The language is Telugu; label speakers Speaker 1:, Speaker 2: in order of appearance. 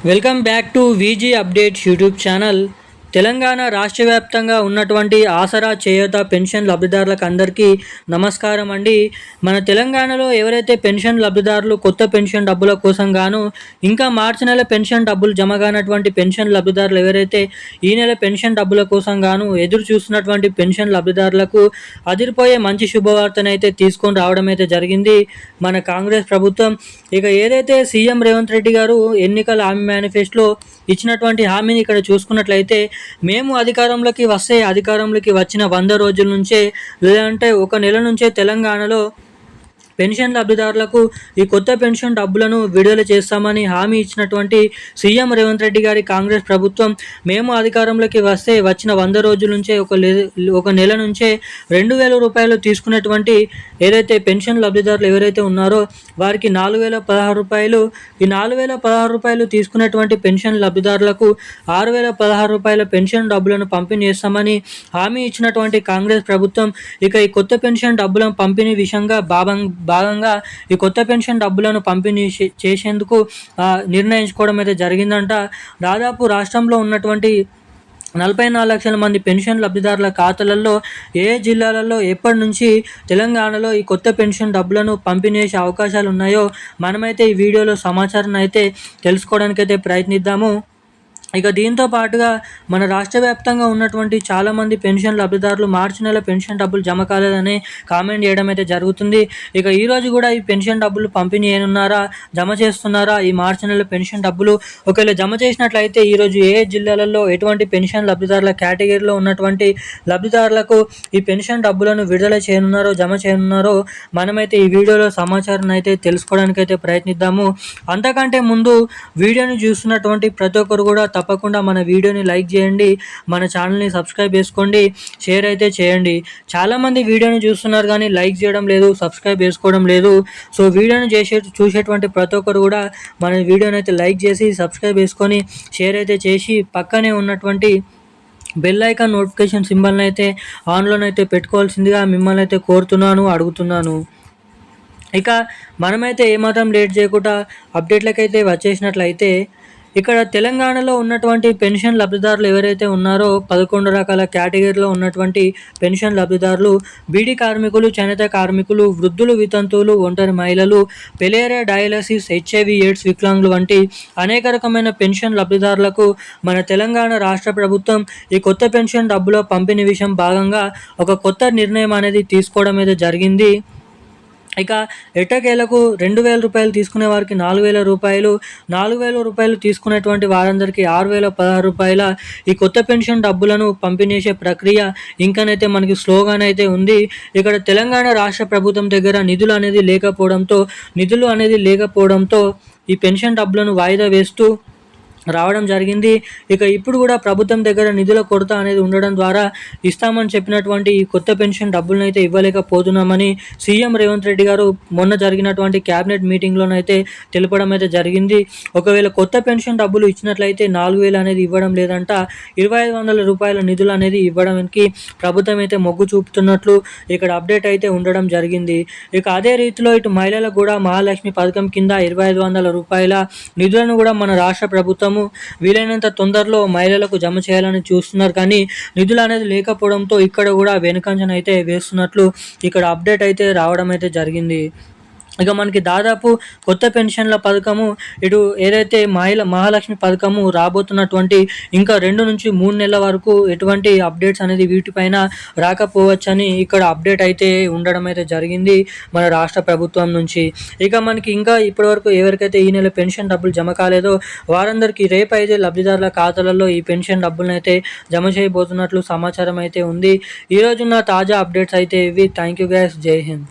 Speaker 1: Welcome back to VG updates YouTube channel. Telangana రాష్ట్ర వ్యాప్తంగా ఉన్నటువంటి ఆసరా చేయూత పెన్షన్ లబ్ధిదారులకు అందరికీ నమస్కారం అండి. మన తెలంగాణలో ఎవరైతే పెన్షన్ లబ్ధిదారులు కొత్త పెన్షన్ డబ్బుల కోసం గాను ఇంకా మార్చి నెల పెన్షన్ డబ్బులు జమ కానటువంటి పెన్షన్ లబ్ధిదారులు ఎవరైతే ఈ నెల పెన్షన్ డబ్బుల కోసం గాను ఎదురు చూస్తున్నటువంటి పెన్షన్ లబ్ధిదారులకు అదిరిపోయే మంచి శుభవార్తనైతే తీసుకొని రావడం అయితే జరిగింది మన కాంగ్రెస్ ప్రభుత్వం. ఇక ఏదైతే సీఎం రేవంత్ రెడ్డి గారు ఎన్నికల హామీ మేనిఫెస్టోలో ఇచ్చినటువంటి హామీని ఇక్కడ చూసుకున్నట్లయితే, మేము అధికారంలోకి వచ్చిన 100 రోజుల నుంచే, లేదంటే ఒక నెల నుంచే తెలంగాణలో పెన్షన్ లబ్ధిదారులకు ఈ కొత్త పెన్షన్ డబ్బులను విడుదల చేస్తామని హామీ ఇచ్చినటువంటి సీఎం రేవంత్ రెడ్డి గారి కాంగ్రెస్ ప్రభుత్వం, మేము అధికారంలోకి వచ్చిన 100 రోజుల నుంచే ఒక నెల నుంచే 2,000 రూపాయలు తీసుకున్నటువంటి ఏదైతే పెన్షన్ లబ్ధిదారులు ఎవరైతే ఉన్నారో వారికి 4,016 రూపాయలు, ఈ 4,016 రూపాయలు తీసుకున్నటువంటి పెన్షన్ లబ్ధిదారులకు 6,016 రూపాయల పెన్షన్ డబ్బులను పంపిణీ చేస్తామని హామీ ఇచ్చినటువంటి కాంగ్రెస్ ప్రభుత్వం, ఇక ఈ కొత్త పెన్షన్ డబ్బుల పంపిణీ విషయంగా భాగంగా ఈ కొత్త పెన్షన్ డబ్బులను పంపిణీ చేసేందుకు నిర్ణయించుకోవడం అయితే జరిగిందంట. దాదాపు రాష్ట్రంలో ఉన్నటువంటి 44 లక్షల మంది పెన్షన్ లబ్ధిదారుల ఖాతాలలో ఏ జిల్లాలలో ఎప్పటి నుంచి తెలంగాణలో ఈ కొత్త పెన్షన్ డబ్బులను పంపిణీ చేసే అవకాశాలు ఉన్నాయో మనమైతే ఈ వీడియోలో సమాచారాన్ని అయితే తెలుసుకోవడానికైతే ప్రయత్నిద్దాము. ఇక దీంతో పాటుగా మన రాష్ట్ర వ్యాప్తంగా ఉన్నటువంటి చాలామంది పెన్షన్ లబ్ధిదారులు మార్చి నెల పెన్షన్ డబ్బులు జమ కాలేదని కామెంట్ చేయడం అయితే జరుగుతుంది. ఇక ఈరోజు కూడా ఈ పెన్షన్ డబ్బులు పంపిణీ చేయనున్నారా, జమ చేస్తున్నారా ఈ మార్చి నెల పెన్షన్ డబ్బులు? ఒకవేళ జమ చేసినట్లయితే ఈరోజు ఏ జిల్లాలలో ఎటువంటి పెన్షన్ లబ్ధిదారుల కేటగిరీలో ఉన్నటువంటి లబ్ధిదారులకు ఈ పెన్షన్ డబ్బులను విడుదల చేయనున్నారో, జమ చేయనున్నారో మనమైతే ఈ వీడియోలో సమాచారాన్ని అయితే తెలుసుకోవడానికైతే ప్రయత్నిద్దాము. అంతకంటే ముందు వీడియోని చూస్తున్నటువంటి ప్రతి ఒక్కరు కూడా తప్పకుండా మన వీడియోని లైక్ చేయండి, మన ఛానల్ని సబ్స్క్రైబ్ చేసుకోండి, షేర్ అయితే చేయండి. చాలామంది వీడియోని చూస్తున్నారు కానీ లైక్ చేయడం లేదు, సబ్స్క్రైబ్ చేసుకోవడం లేదు. సో వీడియోని చూసేటువంటి ప్రతి ఒక్కరు కూడా మన వీడియోని అయితే లైక్ చేసి సబ్స్క్రైబ్ చేసుకొని షేర్ అయితే చేసి పక్కనే ఉన్నటువంటి బెల్ ఐకాన్ నోటిఫికేషన్ సింబల్ని అయితే ఆన్లోనైతే పెట్టుకోవాల్సిందిగా మిమ్మల్ని అయితే అడుగుతున్నాను. ఇక మనమైతే ఏమాత్రం లేట్ చేయకుండా అప్డేట్లకైతే వచ్చేసినట్లయితే, ఇక్కడ తెలంగాణలో ఉన్నటువంటి పెన్షన్ లబ్ధిదారులు ఎవరైతే ఉన్నారో 11 రకాల కేటగిరీలో ఉన్నటువంటి పెన్షన్ లబ్ధిదారులు బీడీ కార్మికులు, చేనేత కార్మికులు, వృద్ధులు, వితంతువులు, ఒంటరి మహిళలు, పెలేరియా, డయాలసిస్, హెచ్ఐవి ఎయిడ్స్ వికలాంగులు వంటి అనేక రకమైన పెన్షన్ లబ్ధిదారులకు మన తెలంగాణ రాష్ట్ర ప్రభుత్వం ఈ కొత్త పెన్షన్ డబ్బుల పంపిణీ విషయం భాగంగా ఒక కొత్త నిర్ణయం అనేది తీసుకోవడం అయితే జరిగింది. ఇక ఎట్టకేలకు 2,000 రూపాయలు తీసుకునే వారికి 4,000 రూపాయలు, 4,000 రూపాయలు తీసుకునేటువంటి వారందరికీ 6,016 రూపాయల ఈ కొత్త పెన్షన్ డబ్బులను పంపిణీ చేసే ప్రక్రియ ఇంకనైతే మనకి స్లోగానే అయితే ఉంది. ఇక్కడ తెలంగాణ రాష్ట్ర ప్రభుత్వం దగ్గర నిధులు అనేది లేకపోవడంతో ఈ పెన్షన్ డబ్బులను వాయిదా వేస్తూ రావడం జరిగింది. ఇక ఇప్పుడు కూడా ప్రభుత్వం దగ్గర నిధుల కొరత అనేది ఉండడం ద్వారా ఇస్తామని చెప్పినటువంటి ఈ కొత్త పెన్షన్ డబ్బులను అయితే ఇవ్వలేకపోతున్నామని సీఎం రేవంత్ రెడ్డి గారు మొన్న జరిగినటువంటి క్యాబినెట్ మీటింగ్లోనైతే తెలపడం అయితే జరిగింది. ఒకవేళ కొత్త పెన్షన్ డబ్బులు ఇచ్చినట్లయితే 4,000 అనేది ఇవ్వడం లేదంట, 2,500 రూపాయల నిధులు అనేది ఇవ్వడానికి ప్రభుత్వం అయితే మొగ్గు చూపుతున్నట్లు ఇక్కడ అప్డేట్ అయితే ఉండడం జరిగింది. ఇక అదే రీతిలో ఇటు మహిళలకు కూడా మహాలక్ష్మి పథకం కింద 2,500 రూపాయల నిధులను కూడా మన రాష్ట్ర ప్రభుత్వం వీలైనంత తొందరలో మహిళలకు జమ చేయాలని చూస్తున్నారు. కానీ నిధులు అనేది లేకపోవడంతో ఇక్కడ కూడా వెనుకంజన అయితే వేస్తున్నట్లు ఇక్కడ అప్డేట్ అయితే రావడం అయితే జరిగింది. ఇక మనకి దాదాపు కొత్త పెన్షన్ల పథకము, ఇటు ఏదైతే మహాలక్ష్మి పథకము రాబోతున్నటువంటి ఇంకా 2 నుంచి 3 నెలల వరకు ఎటువంటి అప్డేట్స్ అనేది వీటిపైన రాకపోవచ్చని ఇక్కడ అప్డేట్ అయితే ఉండడం అయితే జరిగింది మన రాష్ట్ర ప్రభుత్వం నుంచి. ఇక మనకి ఇంకా ఇప్పటివరకు ఎవరికైతే ఈ నెల పెన్షన్ డబ్బులు జమ కాలేదో వారందరికీ రేపు అయితే లబ్ధిదారుల ఖాతాలలో ఈ పెన్షన్ డబ్బులను అయితే జమ చేయబోతున్నట్లు సమాచారం అయితే ఉంది. ఈరోజున్న తాజా అప్డేట్స్ అయితే ఇవి. థ్యాంక్ యూ గైస్, జై హింద్.